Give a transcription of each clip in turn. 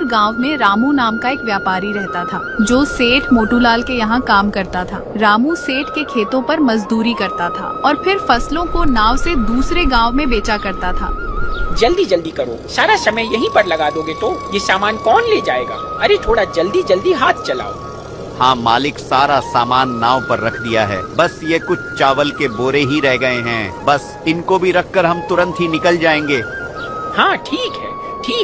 मजदूर गांव में रामू नाम का एक व्यापारी रहता था, जो सेठ मोटूलाल के यहाँ काम करता था। रामू सेठ के खेतों पर मजदूरी करता था और फिर फसलों को नाव से दूसरे गांव में बेचा करता था। जल्दी जल्दी करो, सारा समय यहीं पर लगा दोगे तो ये सामान कौन ले जाएगा? अरे थोड़ा जल्दी जल्दी हाथ चलाओ। हाँ मालिक, सारा सामान नाव पर रख दिया है, बस ये कुछ चावल के बोरे ही रह गए हैं, बस इनको भी रखकर हम तुरंत ही निकल जाएंगे। हाँ ठीक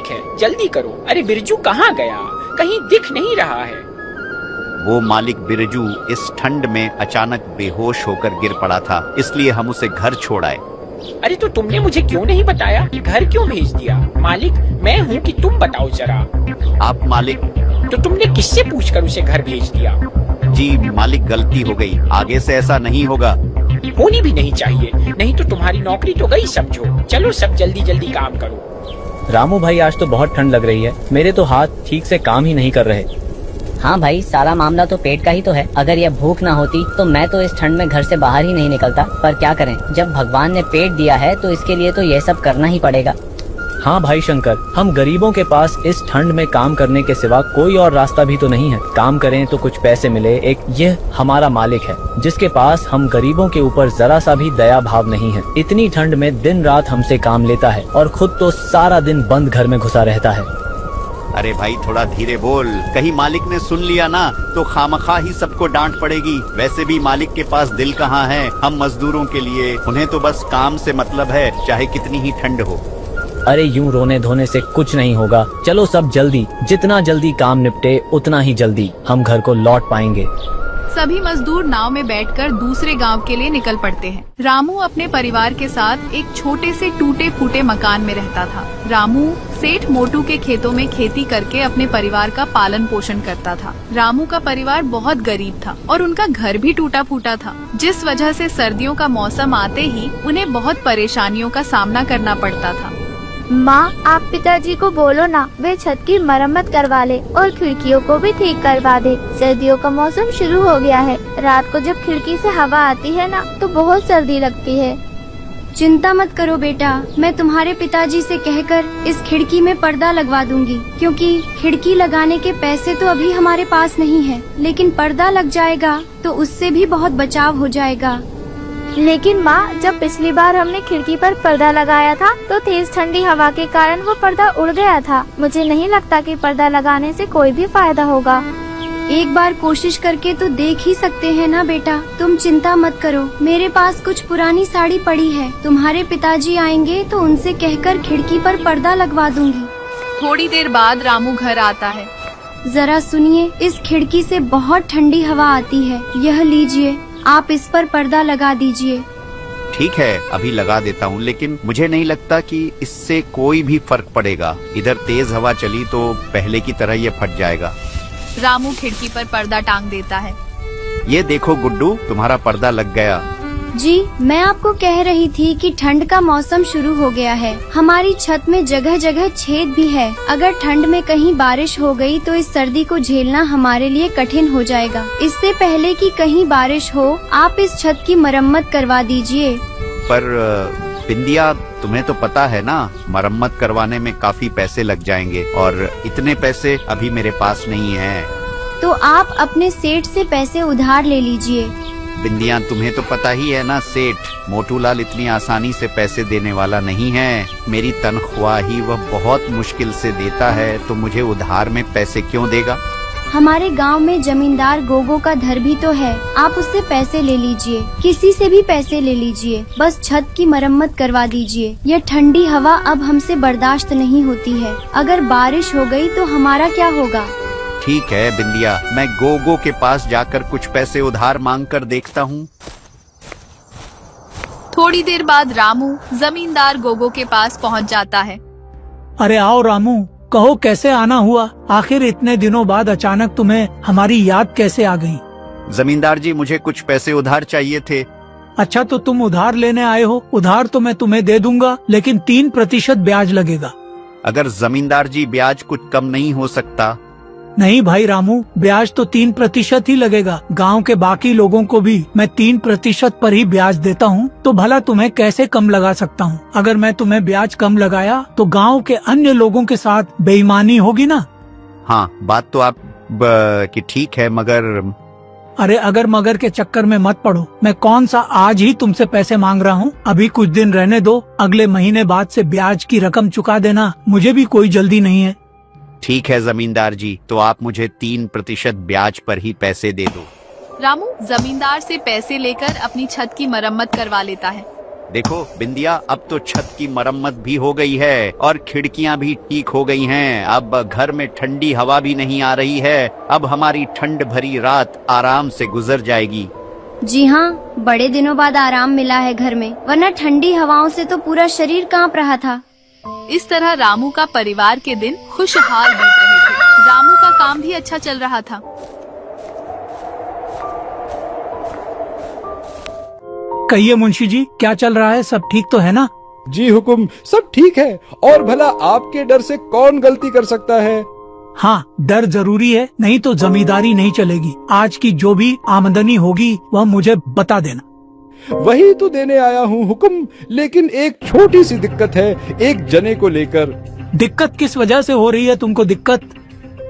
है, जल्दी करो। अरे बिरजू कहाँ गया? कहीं दिख नहीं रहा है। वो मालिक बिरजू इस ठंड में अचानक बेहोश होकर गिर पड़ा था, इसलिए हम उसे घर छोड़ आए। अरे तो तुमने मुझे क्यों नहीं बताया? घर क्यों भेज दिया? मालिक मैं हूँ कि तुम बताओ जरा। आप मालिक? तो तुमने किससे पूछकर उसे घर भेज दिया? जी मालिक, गलती हो गई, आगे से ऐसा नहीं होगा। होनी भी नहीं चाहिए, नहीं तो तुम्हारी नौकरी तो गई समझो। चलो सब जल्दी जल्दी काम करो। रामू भाई, आज तो बहुत ठंड लग रही है, मेरे तो हाथ ठीक से काम ही नहीं कर रहे। हाँ भाई, सारा मामला तो पेट का ही तो है। अगर यह भूख ना होती तो मैं तो इस ठंड में घर से बाहर ही नहीं निकलता, पर क्या करें, जब भगवान ने पेट दिया है तो इसके लिए तो यह सब करना ही पड़ेगा। हाँ भाई शंकर, हम गरीबों के पास इस ठंड में काम करने के सिवा कोई और रास्ता भी तो नहीं है। काम करें तो कुछ पैसे मिले, एक यह हमारा मालिक है जिसके पास हम गरीबों के ऊपर जरा सा भी दया भाव नहीं है। इतनी ठंड में दिन रात हमसे काम लेता है और खुद तो सारा दिन बंद घर में घुसा रहता है। अरे भाई थोड़ा धीरे बोल, कहीं मालिक ने सुन लिया ना तो खामखा ही सबको डांट पड़ेगी। वैसे भी मालिक के पास दिल कहाँ है हम मजदूरों के लिए, उन्हें तो बस काम से मतलब है, चाहे कितनी ही ठंड हो। अरे यूं रोने धोने से कुछ नहीं होगा, चलो सब जल्दी, जितना जल्दी काम निपटे उतना ही जल्दी हम घर को लौट पाएंगे। सभी मजदूर नाव में बैठकर दूसरे गांव के लिए निकल पड़ते हैं। रामू अपने परिवार के साथ एक छोटे से टूटे फूटे मकान में रहता था। रामू सेठ मोटू के खेतों में खेती करके अपने परिवार का पालन पोषण करता था। रामू का परिवार बहुत गरीब था और उनका घर भी टूटा फूटा था, जिस वजह से सर्दियों का मौसम आते ही उन्हें बहुत परेशानियों का सामना करना पड़ता था। माँ, आप पिताजी को बोलो ना, वे छत की मरम्मत करवा ले और खिड़कियों को भी ठीक करवा दे। सर्दियों का मौसम शुरू हो गया है, रात को जब खिड़की से हवा आती है ना तो बहुत सर्दी लगती है। चिंता मत करो बेटा, मैं तुम्हारे पिताजी से कहकर इस खिड़की में पर्दा लगवा दूंगी, क्योंकि खिड़की लगाने के पैसे तो अभी हमारे पास नहीं है, लेकिन पर्दा लग जाएगा तो उससे भी बहुत बचाव हो जाएगा। लेकिन माँ, जब पिछली बार हमने खिड़की पर पर्दा लगाया था तो तेज ठंडी हवा के कारण वो पर्दा उड़ गया था। मुझे नहीं लगता कि पर्दा लगाने से कोई भी फायदा होगा। एक बार कोशिश करके तो देख ही सकते हैं ना बेटा, तुम चिंता मत करो, मेरे पास कुछ पुरानी साड़ी पड़ी है, तुम्हारे पिताजी आएंगे तो उनसे कहकर खिड़की पर पर्दा लगवा दूंगी। थोड़ी देर बाद रामू घर आता है। जरा सुनिए, इस खिड़की से बहुत ठंडी हवा आती है, यह लीजिए, आप इस पर पर्दा लगा दीजिए। ठीक है, अभी लगा देता हूँ, लेकिन मुझे नहीं लगता कि इससे कोई भी फर्क पड़ेगा। इधर तेज हवा चली तो पहले की तरह ये फट जाएगा। रामू खिड़की पर पर्दा टांग देता है। ये देखो गुड्डू, तुम्हारा पर्दा लग गया। जी, मैं आपको कह रही थी कि ठंड का मौसम शुरू हो गया है, हमारी छत में जगह जगह छेद भी है। अगर ठंड में कहीं बारिश हो गई तो इस सर्दी को झेलना हमारे लिए कठिन हो जाएगा। इससे पहले कि कहीं बारिश हो, आप इस छत की मरम्मत करवा दीजिए। पर बिंदिया, तुम्हें तो पता है ना, मरम्मत करवाने में काफी पैसे लग जाएंगे और इतने पैसे अभी मेरे पास नहीं है। तो आप अपने सेठ से पैसे उधार ले लीजिए। बिंदिया, तुम्हें तो पता ही है ना, सेठ मोटूलाल इतनी आसानी से पैसे देने वाला नहीं है। मेरी तनख्वाह ही वह बहुत मुश्किल से देता है, तो मुझे उधार में पैसे क्यों देगा? हमारे गांव में जमींदार गोगो का घर भी तो है, आप उससे पैसे ले लीजिए, किसी से भी पैसे ले लीजिए, बस छत की मरम्मत करवा दीजिए। यह ठंडी हवा अब हमसे बर्दाश्त नहीं होती है, अगर बारिश हो गई तो हमारा क्या होगा? ठीक है बिंदिया, मैं गोगो के पास जाकर कुछ पैसे उधार मांग कर देखता हूँ। थोड़ी देर बाद रामू जमींदार गोगो के पास पहुँच जाता है। अरे आओ रामू, कहो कैसे आना हुआ? आखिर इतने दिनों बाद अचानक तुम्हें हमारी याद कैसे आ गई? जमींदार जी, मुझे कुछ पैसे उधार चाहिए थे। अच्छा, तो तुम उधार लेने आए हो? उधार तो मैं तुम्हें दे दूंगा, लेकिन 3% ब्याज लगेगा। अगर जमींदार जी ब्याज कुछ कम नहीं हो सकता? नहीं भाई रामू, ब्याज तो 3% ही लगेगा। गांव के बाकी लोगों को भी मैं 3% पर ही ब्याज देता हूँ, तो भला तुम्हें कैसे कम लगा सकता हूँ? अगर मैं तुम्हें ब्याज कम लगाया तो गांव के अन्य लोगों के साथ बेईमानी होगी ना। हाँ, बात तो आप कि ठीक है, मगर अरे अगर मगर के चक्कर में मत पड़ो। मैं कौन सा आज ही तुमसे पैसे मांग रहा हूँ। अभी कुछ दिन रहने दो, अगले महीने बाद से ब्याज की रकम चुका देना। मुझे भी कोई जल्दी नहीं है। ठीक है जमींदार जी, तो आप मुझे 3% ब्याज पर ही पैसे दे दो। रामू जमींदार से पैसे लेकर अपनी छत की मरम्मत करवा लेता है। देखो बिंदिया, अब तो छत की मरम्मत भी हो गई है और खिड़कियां भी ठीक हो गई हैं। अब घर में ठंडी हवा भी नहीं आ रही है। अब हमारी ठंड भरी रात आराम से गुजर जाएगी। जी हाँ, बड़े दिनों बाद आराम मिला है घर में, वरना ठंडी हवाओं से तो पूरा शरीर कांप रहा था। इस तरह रामू का परिवार के दिन खुशहाल बीत रहे थे। रामू का काम भी अच्छा चल रहा था। कहिए मुंशी जी, क्या चल रहा है? सब ठीक तो है ना? जी हुकुम, सब ठीक है। और भला आपके डर से कौन गलती कर सकता है? हाँ, डर जरूरी है, नहीं तो जमींदारी नहीं चलेगी। आज की जो भी आमदनी होगी वह मुझे बता देना। वही तो देने आया हूँ हुकुम, लेकिन एक छोटी सी दिक्कत है एक जने को लेकर। दिक्कत किस वजह से हो रही है तुमको दिक्कत?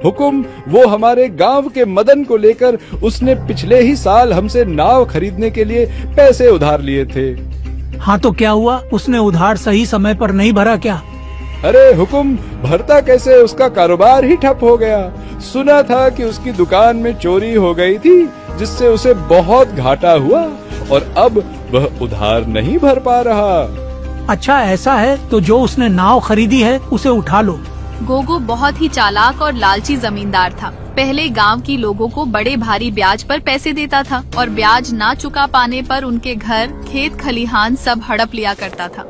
हुकुम, वो हमारे गांव के मदन को लेकर उसने पिछले ही साल हमसे नाव खरीदने के लिए पैसे उधार लिए थे। हाँ तो क्या हुआ? उसने उधार सही समय पर नहीं भरा क्या? अरे हुकुम, भरता कैसे, उसका कारोबार ही ठप हो गया। सुना था कि उसकी दुकान में चोरी हो गई थी, जिससे उसे बहुत घाटा हुआ और अब वह उधार नहीं भर पा रहा। अच्छा ऐसा है, तो जो उसने नाव खरीदी है उसे उठा लो। गोगो बहुत ही चालाक और लालची जमींदार था। पहले गांव की लोगों को बड़े भारी ब्याज पर पैसे देता था और ब्याज ना चुका पाने पर उनके घर, खेत खलिहान सब हड़प लिया करता था।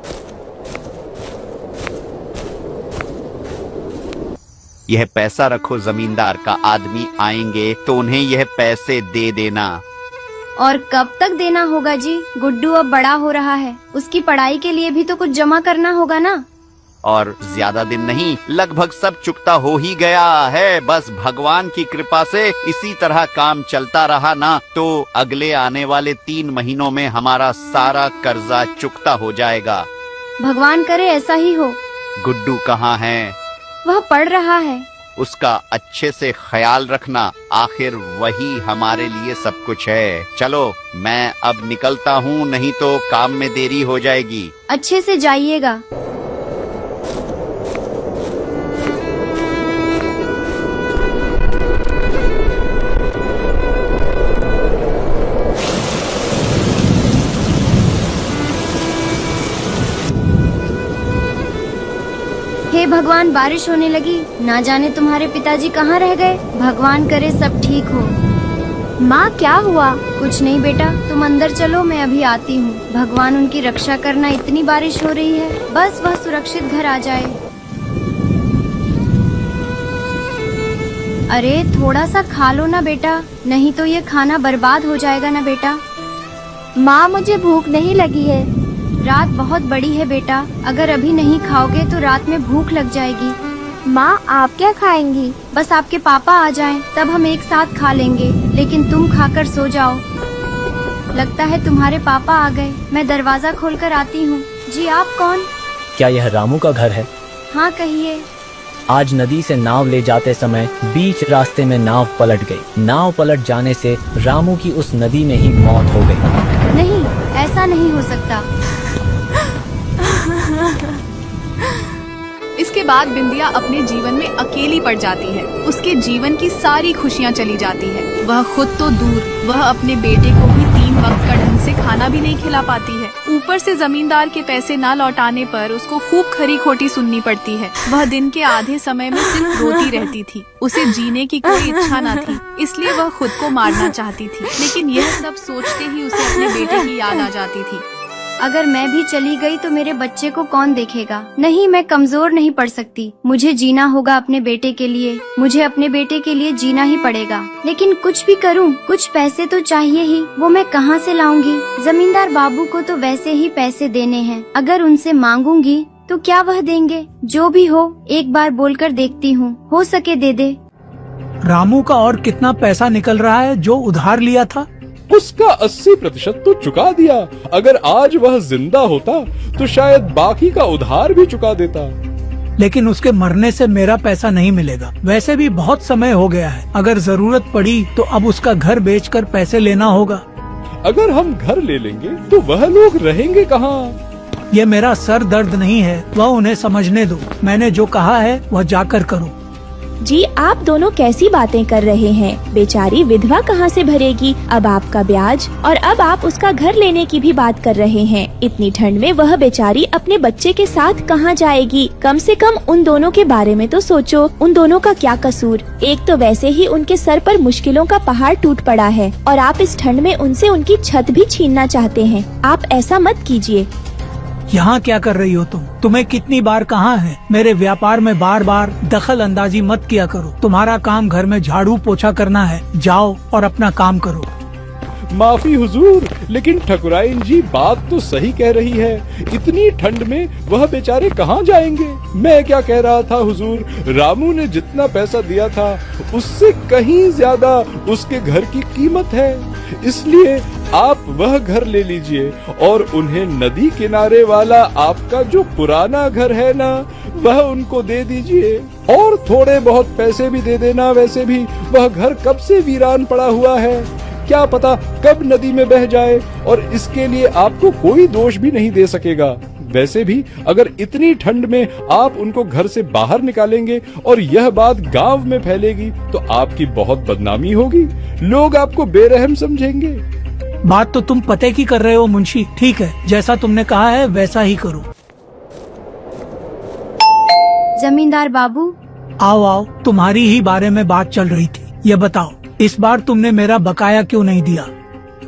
यह पैसा रखो, जमींदार का आदमी आएंगे तो उन्हें यह पैसे दे देना। और कब तक देना होगा जी? गुड्डू अब बड़ा हो रहा है, उसकी पढ़ाई के लिए भी तो कुछ जमा करना होगा ना। और ज्यादा दिन नहीं, लगभग सब चुकता हो ही गया है। बस भगवान की कृपा से इसी तरह काम चलता रहा ना, तो अगले आने वाले 3 महीनों में हमारा सारा कर्जा चुकता हो जाएगा। भगवान करे ऐसा ही हो। गुड्डू कहाँ है? वह पढ़ रहा है। उसका अच्छे से ख्याल रखना, आखिर वही हमारे लिए सब कुछ है। चलो मैं अब निकलता हूँ, नहीं तो काम में देरी हो जाएगी। अच्छे से जाइएगा। हे भगवान, बारिश होने लगी। ना जाने तुम्हारे पिताजी कहाँ रह गए। भगवान करे सब ठीक हो। माँ क्या हुआ? कुछ नहीं बेटा, तुम अंदर चलो, मैं अभी आती हूँ। भगवान उनकी रक्षा करना, इतनी बारिश हो रही है, बस वह सुरक्षित घर आ जाए। अरे थोड़ा सा खा लो ना बेटा, नहीं तो ये खाना बर्बाद हो जाएगा ना बेटा। माँ मुझे भूख नहीं लगी है। रात बहुत बड़ी है बेटा, अगर अभी नहीं खाओगे तो रात में भूख लग जाएगी। माँ आप क्या खाएंगी? बस आपके पापा आ जाएं, तब हम एक साथ खा लेंगे, लेकिन तुम खाकर सो जाओ। लगता है तुम्हारे पापा आ गए, मैं दरवाजा खोलकर आती हूँ। जी आप कौन? क्या यह रामू का घर है? हाँ कहिए। आज नदी से नाव ले जाते समय बीच रास्ते में नाव पलट गई। नाव पलट जाने से रामू की उस नदी में ही मौत हो गई। नहीं, ऐसा नहीं हो सकता। इसके बाद बिंदिया अपने जीवन में अकेली पड़ जाती है। उसके जीवन की सारी खुशियाँ चली जाती है। वह खुद तो दूर, वह अपने बेटे को भी 3 वक्त का ढंग से खाना भी नहीं खिला पाती है। ऊपर से जमींदार के पैसे ना लौटाने पर उसको खूब खरी खोटी सुननी पड़ती है। वह दिन के आधे समय में सिर्फ रोती रहती थी। उसे जीने की कोई इच्छा न थी, इसलिए वह खुद को मारना चाहती थी। लेकिन यह सब सोचते ही उसे अपने बेटे की याद आ जाती थी। अगर मैं भी चली गई तो मेरे बच्चे को कौन देखेगा? नहीं, मैं कमजोर नहीं पड़ सकती। मुझे जीना होगा अपने बेटे के लिए। मुझे अपने बेटे के लिए जीना ही पड़ेगा। लेकिन कुछ भी करूं, कुछ पैसे तो चाहिए ही। वो मैं कहां से लाऊंगी? जमींदार बाबू को तो वैसे ही पैसे देने हैं। अगर उनसे मांगूंगी तो क्या वह देंगे? जो भी हो, एक बार बोलकर देखती हूँ, हो सके दे दे। रामू का और कितना पैसा निकल रहा है जो उधार लिया था? उसका 80% तो चुका दिया। अगर आज वह जिंदा होता तो शायद बाकी का उधार भी चुका देता। लेकिन उसके मरने से मेरा पैसा नहीं मिलेगा। वैसे भी बहुत समय हो गया है, अगर जरूरत पड़ी तो अब उसका घर बेचकर पैसे लेना होगा। अगर हम घर ले लेंगे तो वह लोग रहेंगे कहाँ? ये मेरा सर दर्द नहीं है, वह उन्हें समझने दो। मैंने जो कहा है वह जाकर करो। जी आप दोनों कैसी बातें कर रहे हैं? बेचारी विधवा कहाँ से भरेगी अब आपका ब्याज, और अब आप उसका घर लेने की भी बात कर रहे हैं। इतनी ठंड में वह बेचारी अपने बच्चे के साथ कहाँ जाएगी? कम से कम उन दोनों के बारे में तो सोचो। उन दोनों का क्या कसूर? एक तो वैसे ही उनके सर पर मुश्किलों का पहाड़ टूट पड़ा है, और आप इस ठंड में उनसे उनकी छत भी छीनना चाहते हैं। आप ऐसा मत कीजिए। यहाँ क्या कर रही हो तुम? तुम्हें कितनी बार कहा है मेरे व्यापार में बार बार दखल अंदाजी मत किया करो। तुम्हारा काम घर में झाड़ू पोछा करना है, जाओ और अपना काम करो। माफी हुजूर, लेकिन ठकुराइन जी बात तो सही कह रही है। इतनी ठंड में वह बेचारे कहाँ जाएंगे? मैं क्या कह रहा था हुजूर, रामू ने जितना पैसा दिया था उससे कहीं ज्यादा उसके घर की कीमत है। इसलिए आप वह घर ले लीजिए और उन्हें नदी किनारे वाला आपका जो पुराना घर है ना, वह उनको दे दीजिए, और थोड़े बहुत पैसे भी दे देना। वैसे भी वह घर कब से वीरान पड़ा हुआ है, क्या पता कब नदी में बह जाए, और इसके लिए आपको कोई दोष भी नहीं दे सकेगा। वैसे भी अगर इतनी ठंड में आप उनको घर से बाहर निकालेंगे और यह बात गांव में फैलेगी तो आपकी बहुत बदनामी होगी, लोग आपको बेरहम समझेंगे। बात तो तुम पते की कर रहे हो मुंशी। ठीक है, जैसा तुमने कहा है वैसा ही करो। जमींदार बाबू, आओ आओ, तुम्हारी ही बारे में बात चल रही थी। ये बताओ, इस बार तुमने मेरा बकाया क्यों नहीं दिया?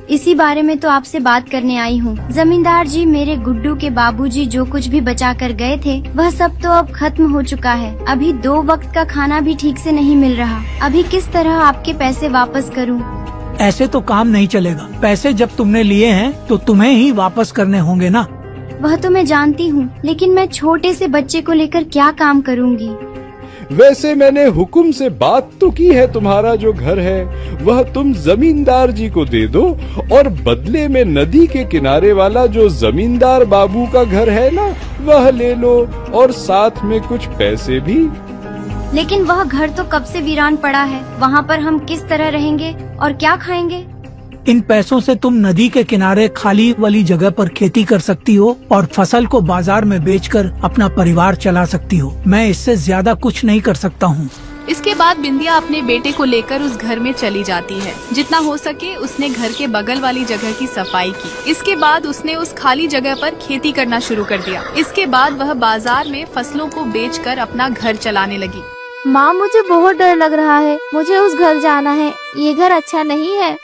इसी बारे में तो आपसे बात करने आई हूँ। जमींदार जी, मेरे गुड्डू के बाबूजी जो कुछ भी बचा कर गए थे वह सब तो अब खत्म हो चुका है। अभी 2 वक्त का खाना भी ठीक से नहीं मिल रहा। अभी किस तरह आपके पैसे वापस करूँ? ऐसे तो काम नहीं चलेगा। पैसे जब तुमने लिए हैं तो तुम्हें ही वापस करने होंगे ना। वह तो मैं जानती हूँ, लेकिन मैं छोटे से बच्चे को लेकर क्या काम करूँगी? वैसे मैंने हुक्म से बात तो की है, तुम्हारा जो घर है वह तुम जमींदार जी को दे दो, और बदले में नदी के किनारे वाला जो जमींदार बाबू का घर है ना, वह ले लो, और साथ में कुछ पैसे भी। लेकिन वह घर तो कब से वीरान पड़ा है, वहाँ पर हम किस तरह रहेंगे और क्या खाएंगे? इन पैसों से तुम नदी के किनारे खाली वाली जगह पर खेती कर सकती हो और फसल को बाजार में बेचकर अपना परिवार चला सकती हो। मैं इससे ज्यादा कुछ नहीं कर सकता हूँ। इसके बाद बिंदिया अपने बेटे को लेकर उस घर में चली जाती है। जितना हो सके उसने घर के बगल वाली जगह की सफाई की। इसके बाद उसने उस खाली जगह पर खेती करना शुरू कर दिया। इसके बाद वह बाजार में फसलों को बेचकर अपना घर चलाने लगी। माँ, मुझे बहुत डर लग रहा है। मुझे उस घर जाना है। ये घर अच्छा नहीं है।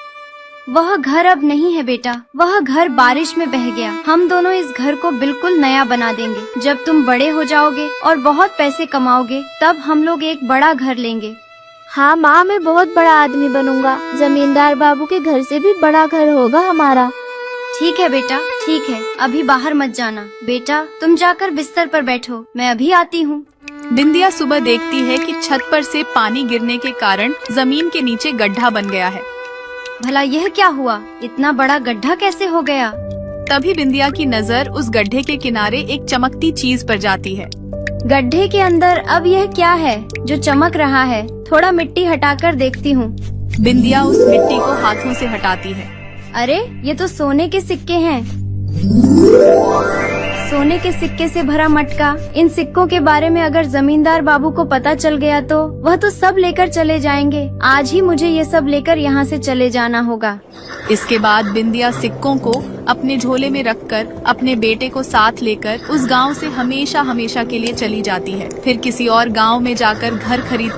वह घर अब नहीं है बेटा, वह घर बारिश में बह गया। हम दोनों इस घर को बिल्कुल नया बना देंगे। जब तुम बड़े हो जाओगे और बहुत पैसे कमाओगे तब हम लोग एक बड़ा घर लेंगे। हाँ माँ, मैं बहुत बड़ा आदमी बनूंगा। जमींदार बाबू के घर से भी बड़ा घर होगा हमारा। ठीक है बेटा, ठीक है। अभी बाहर मत जाना। बेटा, तुम जाकर बिस्तर पर बैठो, मैं अभी आती हूँ। बिंदिया सुबह देखती है कि छत पर से पानी गिरने के कारण जमीन के नीचे गड्ढा बन गया है। भला यह क्या हुआ? इतना बड़ा गड्ढा कैसे हो गया? तभी बिंदिया की नजर उस गड्ढे के किनारे एक चमकती चीज पर जाती है। गड्ढे के अंदर अब यह क्या है जो चमक रहा है? थोड़ा मिट्टी हटाकर देखती हूँ। बिंदिया उस मिट्टी को हाथों से हटाती है। अरे, ये तो सोने के सिक्के हैं। सोने के सिक्के से भरा मटका। इन सिक्कों के बारे में अगर जमींदार बाबू को पता चल गया तो वह तो सब लेकर चले जाएंगे। आज ही मुझे ये सब लेकर यहाँ से चले जाना होगा। इसके बाद बिंदिया सिक्कों को अपने झोले में रखकर अपने बेटे को साथ लेकर उस गांव से हमेशा हमेशा के लिए चली जाती है। फिर किसी और गांव में जाकर घर खरीद